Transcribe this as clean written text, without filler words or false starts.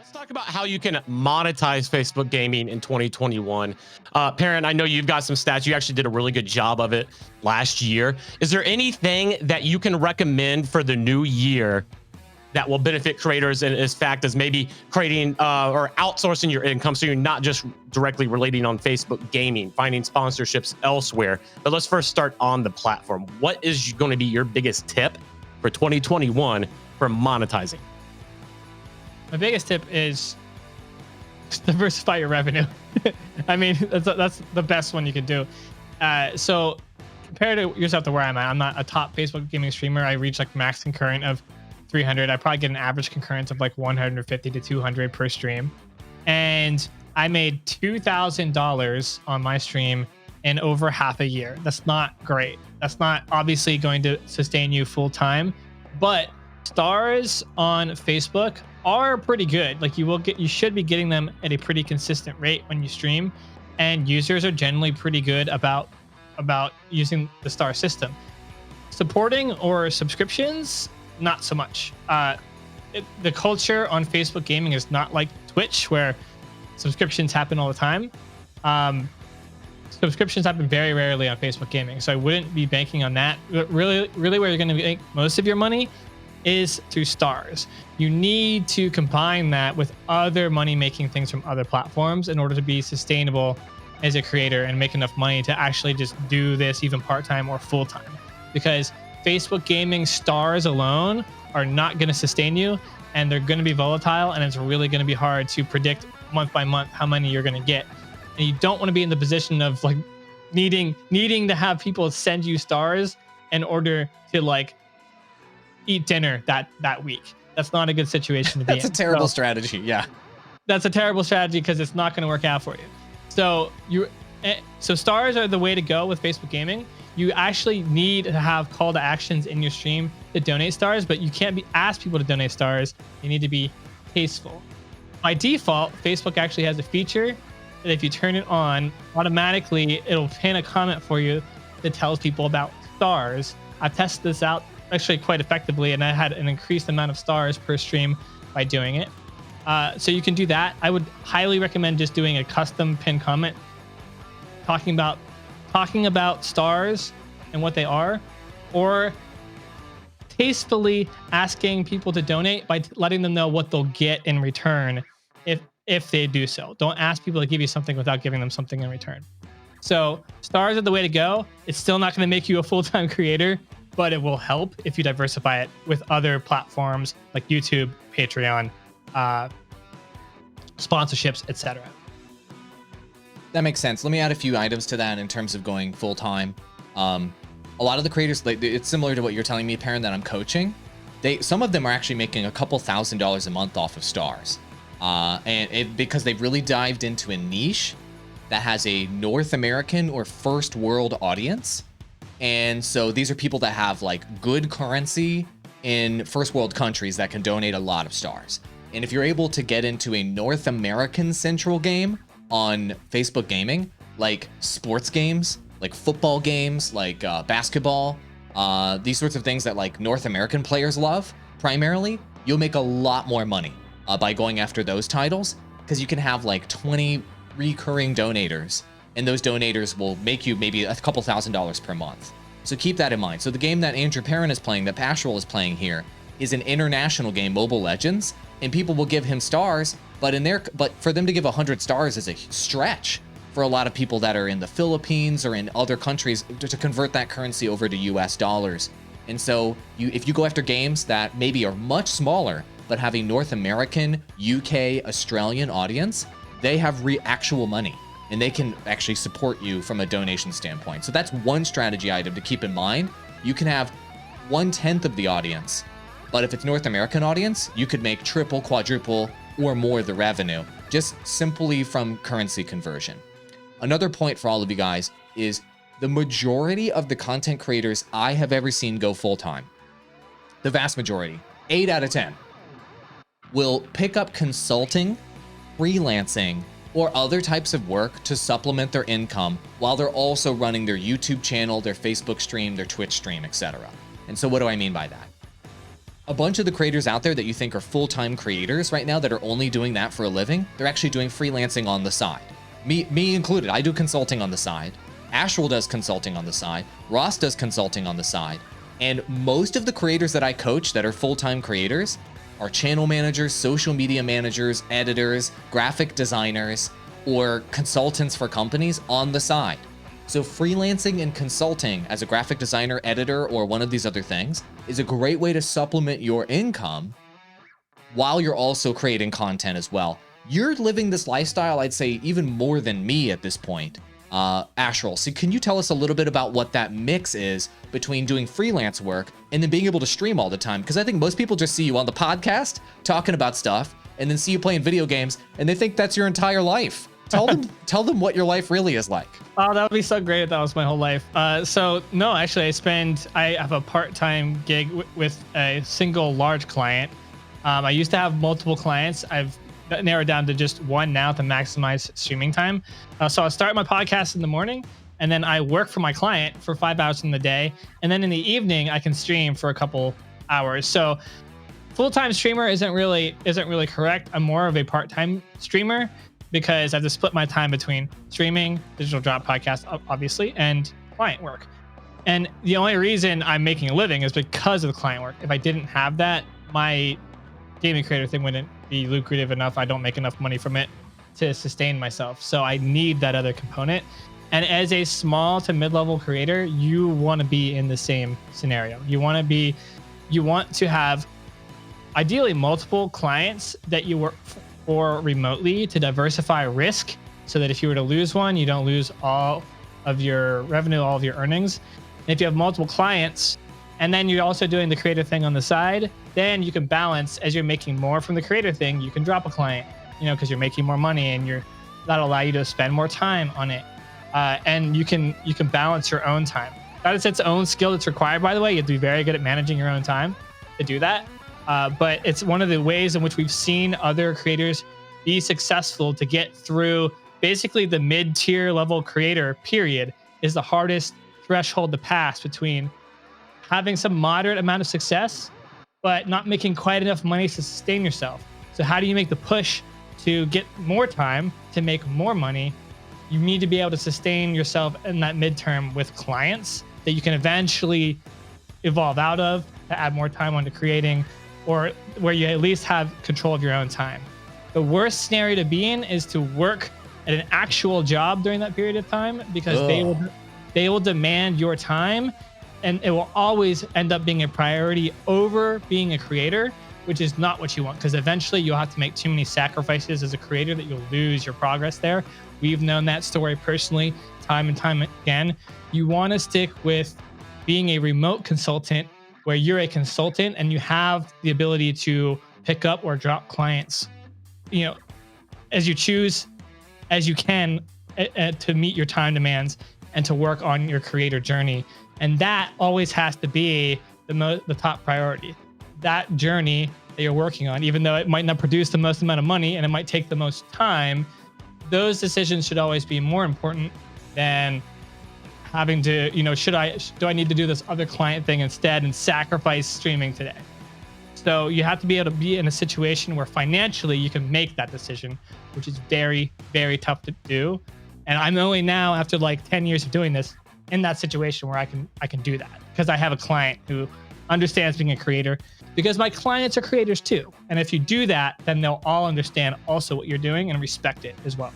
Let's talk about how you can monetize Facebook gaming in 2021. Perrin, I know you've got some stats. You actually did a really good job of it last year. Is there anything that you can recommend for the new year that will benefit creators in as fact as maybe creating or outsourcing your income, so you're not just directly relating on Facebook gaming, finding sponsorships elsewhere? But let's first start on the platform. What is going to be your biggest tip for 2021 for monetizing? My biggest tip is diversify your revenue. I mean, that's the best one you can do. So compared to yourself to where I'm at, I'm not a top Facebook gaming streamer. I reach like max concurrent of 300. I probably get an average concurrence of like 150 to 200 per stream. And I made $2,000 on my stream in over half a year. That's not great. That's not obviously going to sustain you full time, but stars on Facebook are pretty good. Like you should be getting them at a pretty consistent rate when you stream, and users are generally pretty good about using the star system. Supporting or subscriptions, not so much. The culture on Facebook gaming is not like Twitch, where subscriptions happen all the time. Subscriptions happen very rarely on Facebook gaming, so I wouldn't be banking on that. But really where you're going to make most of your money is through stars. You need to combine that with other money-making things from other platforms in order to be sustainable as a creator and make enough money to actually just do this even part-time or full-time. Because Facebook gaming stars alone are not going to sustain you, and they're going to be volatile, and it's really going to be hard to predict month by month how many you're going to get. And you don't want to be in the position of like needing to have people send you stars in order to like eat dinner that week. That's not a good situation to be in. That's a terrible strategy. Yeah. That's a terrible strategy because it's not going to work out for you. So stars are the way to go with Facebook gaming. You actually need to have call to actions in your stream to donate stars, but you can't ask people to donate stars. You need to be tasteful. By default, Facebook actually has a feature that if you turn it on, automatically it'll pin a comment for you that tells people about stars. I've tested this out actually quite effectively, and I had an increased amount of stars per stream by doing it. So you can do that. I would highly recommend just doing a custom pin comment talking about stars and what they are, or tastefully asking people to donate by letting them know what they'll get in return if they do so. Don't ask people to give you something without giving them something in return. So stars are the way to go. It's still not going to make you a full-time creator, but it will help if you diversify it with other platforms like YouTube, Patreon, sponsorships, etc. That makes sense. Let me add a few items to that in terms of going full time. A lot of the creators, like, it's similar to what you're telling me, Perrin, that I'm coaching. Some of them are actually making a couple $1,000s a month off of stars, because they've really dived into a niche that has a North American or first world audience. And so these are people that have like good currency in first world countries that can donate a lot of stars. And if you're able to get into a North American central game on Facebook gaming, like sports games, like football games, like basketball, these sorts of things that like North American players love primarily, you'll make a lot more money by going after those titles, because you can have like 20 recurring donators, and those donators will make you maybe a couple $1,000s per month. So keep that in mind. So the game that Andrew Perrin is playing, that Pashual is playing here, is an international game, Mobile Legends, and people will give him stars, but for them to give 100 stars is a stretch for a lot of people that are in the Philippines or in other countries to convert that currency over to US dollars. And so if you go after games that maybe are much smaller, but have a North American, UK, Australian audience, they have actual money, and they can actually support you from a donation standpoint. So that's one strategy item to keep in mind. You can have 1/10 of the audience, but if it's North American audience, you could make triple, quadruple, or more the revenue, just simply from currency conversion. Another point for all of you guys is the majority of the content creators I have ever seen go full-time, the vast majority, 8 out of 10, will pick up consulting, freelancing, or other types of work to supplement their income while they're also running their YouTube channel, their Facebook stream, their Twitch stream, etc. And so what do I mean by that? a bunch of the creators out there that you think are full-time creators right now that are only doing that for a living, they're actually doing freelancing on the side. Me included. I do consulting on the side. Astral does consulting on the side. Ross does consulting on the side. And most of the creators that I coach that are full-time creators are channel managers, social media managers, editors, graphic designers, or consultants for companies on the side. So freelancing and consulting as a graphic designer, editor, or one of these other things is a great way to supplement your income while you're also creating content as well. You're living this lifestyle, I'd say, even more than me at this point, Astral. So can you tell us a little bit about what that mix is between doing freelance work and then being able to stream all the time? Because I think most people just see you on the podcast talking about stuff and then see you playing video games and they think that's your entire life. Tell them what your life really is like. Oh, that would be so great if that was my whole life. So no, actually, I have a part-time gig with a single large client. I used to have multiple clients. I've narrowed down to just one now to maximize streaming time. So I start my podcast in the morning, and then I work for my client for 5 hours in the day, and then in the evening I can stream for a couple hours. So full-time streamer isn't really correct. I'm more of a part-time streamer because I have to split my time between streaming, Digital Drop podcast, obviously, and client work. And the only reason I'm making a living is because of the client work. If I didn't have that, my gaming creator thing wouldn't be lucrative enough. I don't make enough money from it to sustain myself. So I need that other component. And as a small to mid-level creator, you want to be in the same scenario. You want to have ideally multiple clients that you work for remotely to diversify risk, so that if you were to lose one, you don't lose all of your revenue, all of your earnings. And if you have multiple clients, and then you're also doing the creator thing on the side, then you can balance. As you're making more from the creator thing, you can drop a client, because you're making more money, and that'll allow you to spend more time on it. And you can balance your own time. That is its own skill that's required, by the way. You have to be very good at managing your own time to do that. But it's one of the ways in which we've seen other creators be successful to get through. Basically, the mid-tier level creator period is the hardest threshold to pass between having some moderate amount of success, but not making quite enough money to sustain yourself. So how do you make the push to get more time to make more money? You need to be able to sustain yourself in that midterm with clients that you can eventually evolve out of to add more time onto creating, or where you at least have control of your own time. The worst scenario to be in is to work at an actual job during that period of time, because they will demand your time, and it will always end up being a priority over being a creator, which is not what you want, because eventually you'll have to make too many sacrifices as a creator that you'll lose your progress there. We've known that story personally time and time again. You want to stick with being a remote consultant, where you're a consultant and you have the ability to pick up or drop clients, as you choose, as you can, to meet your time demands and to work on your creator journey. And that always has to be the top priority. That journey that you're working on, even though it might not produce the most amount of money and it might take the most time, those decisions should always be more important than having to, do I need to do this other client thing instead and sacrifice streaming today? So you have to be able to be in a situation where financially you can make that decision, which is very, very tough to do. And I'm only now, after like 10 years of doing this, in that situation where I can do that, because I have a client who understands being a creator, because my clients are creators too. And if you do that, then they'll all understand also what you're doing and respect it as well.